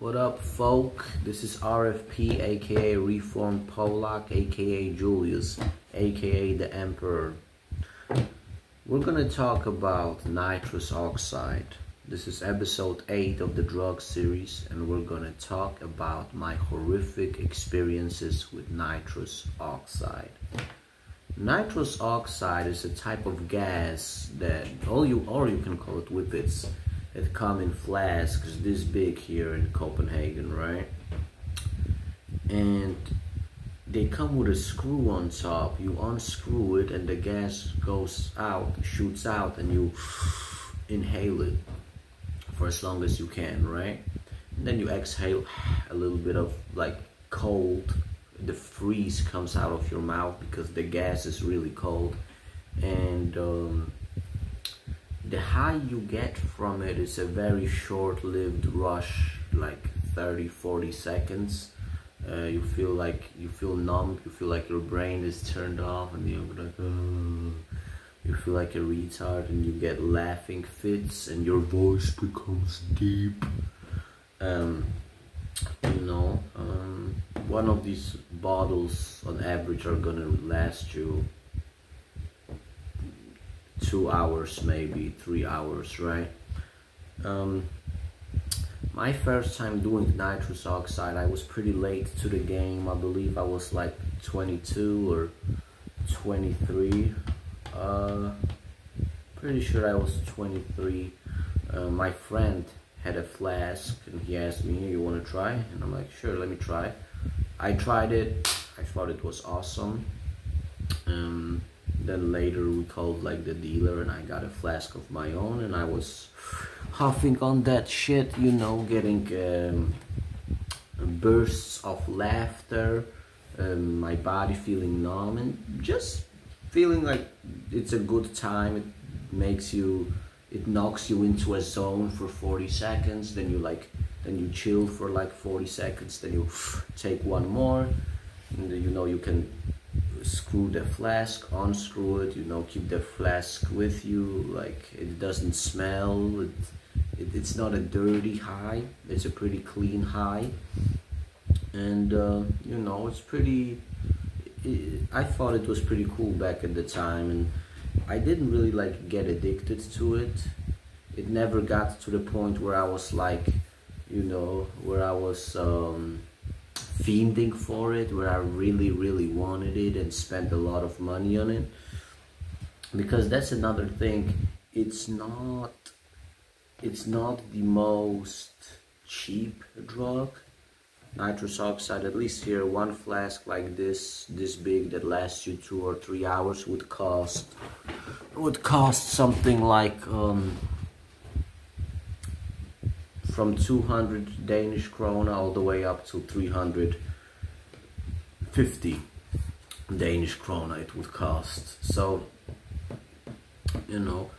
What up, folk? This is RFP, aka Reformed Polak, aka Julius, aka the Emperor. We're gonna talk about nitrous oxide. This is episode 8 of the drug series, and we're gonna talk about my horrific experiences with nitrous oxide. Nitrous oxide is a type of gas that, or you can call it whippets, that come in flasks this big here in Copenhagen, right? And they come with a screw on top. You unscrew it and the gas goes out, shoots out, and you inhale it for as long as you can, right? And then you exhale a little bit of like cold, the freeze comes out of your mouth because the gas is really cold. And the high you get from it is a very short-lived rush, like 30-40 seconds. You feel numb, you feel like your brain is turned off, and you're like, you feel like a retard, and you get laughing fits, and your voice becomes deep. One of these bottles on average are gonna last you 2 hours, maybe 3 hours, right? My first time doing nitrous oxide, I was pretty late to the game. I believe I was like 22 or 23. Pretty sure I was 23. My friend had a flask and he asked me, "You want to try?" And I'm like, "Sure, let me try." I tried it. I thought it was awesome. Then later we called like the dealer and I got a flask of my own, and I was huffing on that shit, you know, getting bursts of laughter, my body feeling numb, and just feeling like it's a good time. It knocks you into a zone for 40 seconds, then you chill for like 40 seconds, then you take one more, and you know, you can screw the flask, unscrew it, you know, keep the flask with you, like it doesn't smell, it's not a dirty high, it's a pretty clean high. And you know, I thought it was pretty cool back at the time, and I didn't really like get addicted to it. It never got to the point where I was like, you know, where I was fiending for it, where I really wanted it and spent a lot of money on it. Because that's another thing, it's not the most cheap drug. Nitrous oxide, at least here, one flask like this big that lasts you 2 or 3 hours would cost something like from 200 Danish krone all the way up to 350 Danish krone it would cost. So, you know,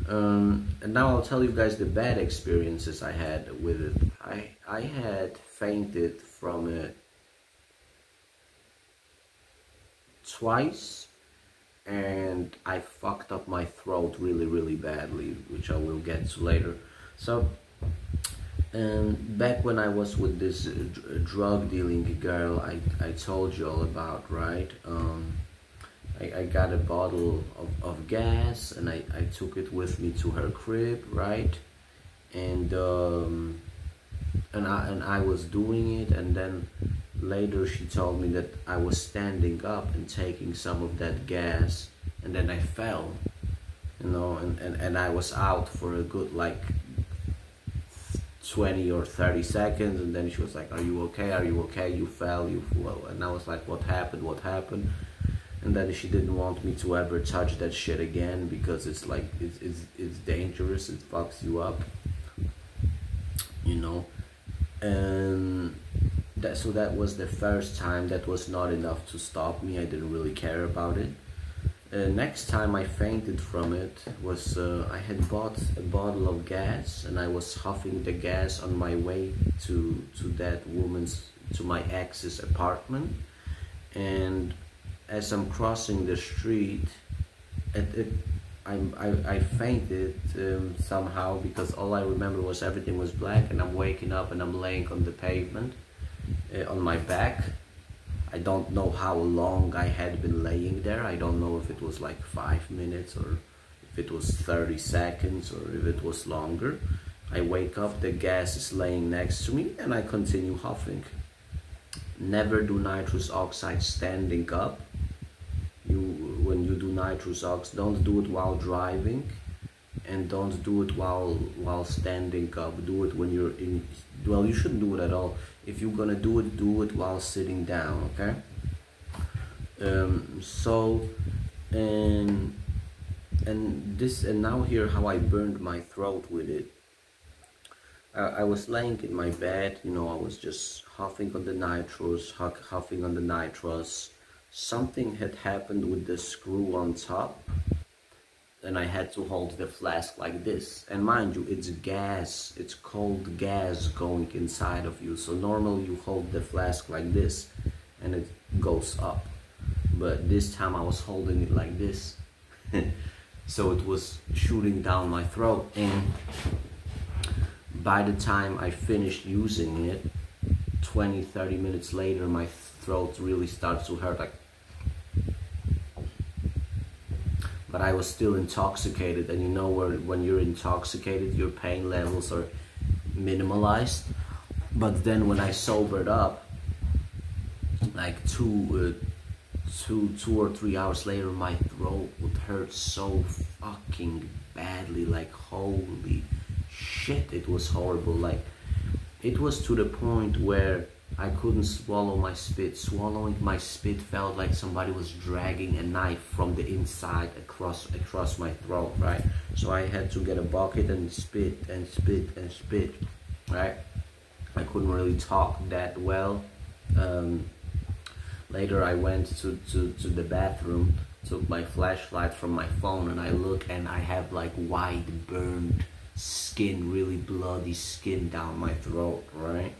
and now I'll tell you guys the bad experiences I had with it. I had fainted from it twice, and I fucked up my throat really badly, which I will get to later. So back when I was with this drug dealing girl I told you all about, right? I got a bottle of gas, and I took it with me to her crib, right? And I was doing it, and then later she told me that I was standing up and taking some of that gas, and then I fell, you know, and I was out for a good like 20 or 30 seconds, and then she was like, "Are you okay? Are you okay? You fell, you fell." And I was like, "What happened? What happened?" And then she didn't want me to ever touch that shit again because it's like it's dangerous. It fucks you up, you know. And so that was the first time. That was not enough to stop me. I didn't really care about it. Next time I fainted from it was I had bought a bottle of gas, and I was huffing the gas on my way to my ex's apartment. And as I'm crossing the street, I fainted somehow, because all I remember was everything was black, and I'm waking up and I'm laying on the pavement on my back. I don't know how long I had been laying there. I don't know if it was like 5 minutes, or if it was 30 seconds, or if it was longer. I wake up, the gas is laying next to me, and I continue huffing. Never do nitrous oxide standing up. When you do nitrous oxide, don't do it while driving, and don't do it while standing up. Do it when you're in, well, you shouldn't do it at all. If you're gonna do it while sitting down, okay? And now here how I burned my throat with it. I was laying in my bed, you know, I was just huffing on the nitrous, huffing on the nitrous. Something had happened with the screw on top, and I had to hold the flask like this. And mind you, it's gas, it's cold gas going inside of you. So normally you hold the flask like this and it goes up. But this time I was holding it like this. So it was shooting down my throat. And by the time I finished using it, 20-30 minutes later, my throat really starts to hurt, like. But I was still intoxicated, and you know, when you're intoxicated, your pain levels are minimalized. But then when I sobered up, like two or 3 hours later, my throat would hurt so fucking badly. Like, holy shit, it was horrible. Like, it was to the point where I couldn't swallow my spit. Swallowing my spit felt like somebody was dragging a knife from the inside across my throat, right? So I had to get a bucket and spit and spit and spit, right? I couldn't really talk that well. Later I went to the bathroom, took my flashlight from my phone, and I look, and I have like white burned skin, really bloody skin down my throat, right?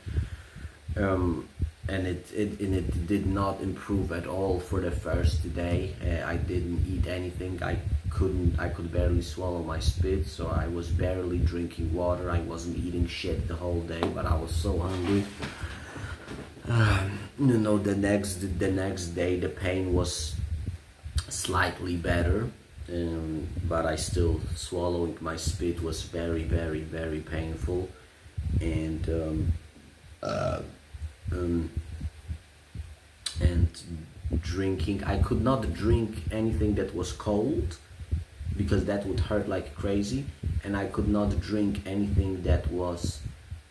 And it did not improve at all for the first day. I didn't eat anything. I could barely swallow my spit, so I was barely drinking water. I wasn't eating shit the whole day, but I was so hungry. You know, the next day the pain was slightly better, but I still, swallowing my spit was very, very, very painful. And drinking, I could not drink anything that was cold, because that would hurt like crazy, and I could not drink anything that was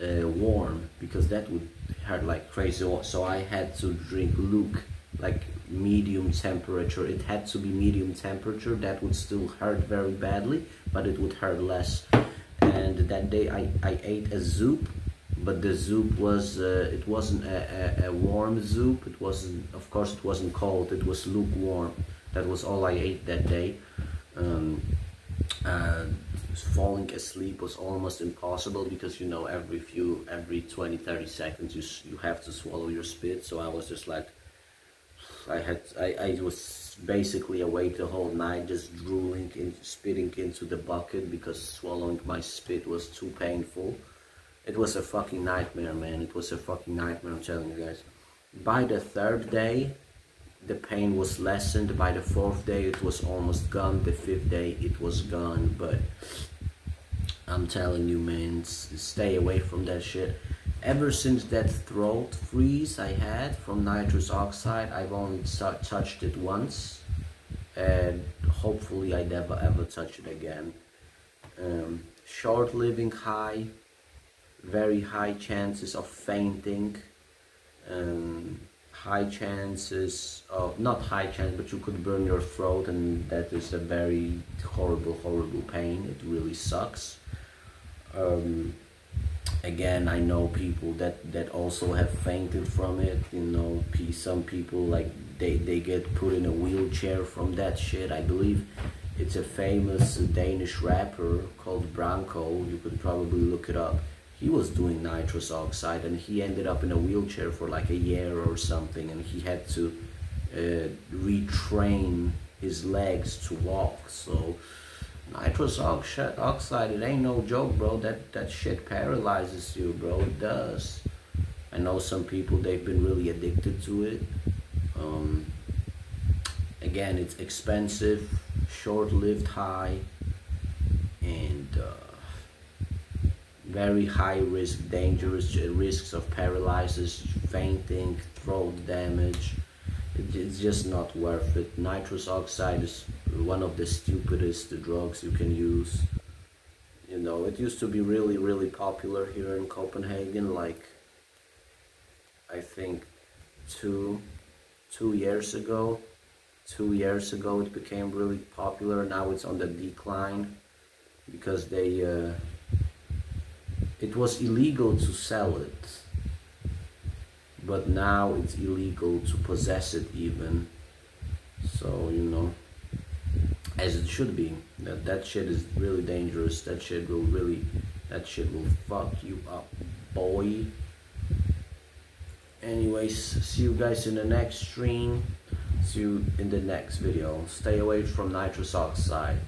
warm, because that would hurt like crazy. So I had to drink like medium temperature. It had to be medium temperature. That would still hurt very badly, but it would hurt less. And that day I ate a soup, but the soup was it wasn't a warm soup. It wasn't, of course it wasn't cold, it was lukewarm. That was all I ate that day. Falling asleep was almost impossible, because you know, every 20-30 seconds you have to swallow your spit. So I was just like, I was basically awake the whole night, just drooling and spitting into the bucket, because swallowing my spit was too painful. It was a fucking nightmare, man. It was a fucking nightmare, I'm telling you guys. By the third day, the pain was lessened. By the fourth day, it was almost gone. The fifth day, it was gone. But I'm telling you, man, stay away from that shit. Ever since that throat freeze I had from nitrous oxide, I've only touched it once. And hopefully I never ever touch it again. Short-living high. Very high chances of fainting, high chances of, not high chance, but you could burn your throat, and that is a very horrible pain. It really sucks. Again, I know people that also have fainted from it. You know, some people, like, they get put in a wheelchair from that shit. I believe it's a famous Danish rapper called Branko. You could probably look it up. He was doing nitrous oxide, and he ended up in a wheelchair for like a year or something, and he had to retrain his legs to walk. So Nitrous oxide, it ain't no joke, bro. That shit paralyzes you, bro. It does. I know some people, they've been really addicted to it. Again, it's expensive, short-lived high, and very high risk, dangerous risks of paralysis, fainting, throat damage. It's just not worth it. Nitrous oxide is one of the stupidest drugs you can use. You know, it used to be really, really popular here in Copenhagen, like, I think two years ago. 2 years ago it became really popular. Now it's on the decline because it was illegal to sell it, but now it's illegal to possess it even. So, you know, as it should be. That shit is really dangerous. That shit will fuck you up, boy. Anyways, see you guys in the next stream. See you in the next video. Stay away from nitrous oxide.